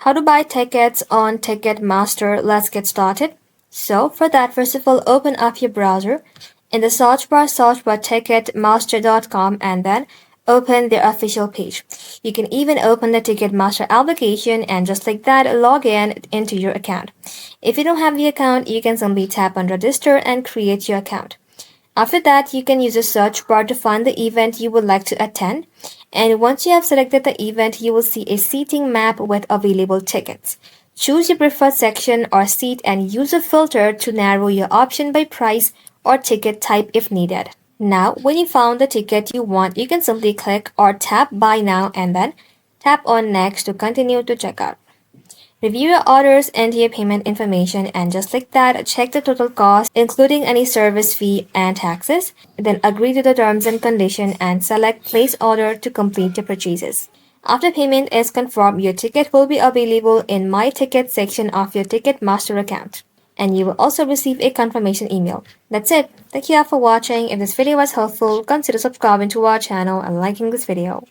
How to buy tickets on Ticketmaster. Let's get started. So for that, first of all, open up your browser. In the search bar Ticketmaster.com and then open their official page. You can even open the Ticketmaster application and just like that, log in into your account. If you don't have the account, you can simply tap on register and create your account. After that, you can use the search bar to find the event you would like to attend. And once you have selected the event, you will see a seating map with available tickets. Choose your preferred section or seat and use a filter to narrow your option by price or ticket type if needed. Now, when you found the ticket you want, you can simply click or tap Buy Now and then tap on Next to continue to checkout. Review your orders, enter your payment information, and just like that, check the total cost, including any service fee and taxes. Then agree to the terms and condition and select Place Order to complete your purchases. After payment is confirmed, your ticket will be available in My Ticket section of your Ticketmaster account. And you will also receive a confirmation email. That's it. Thank you all for watching. If this video was helpful, consider subscribing to our channel and liking this video.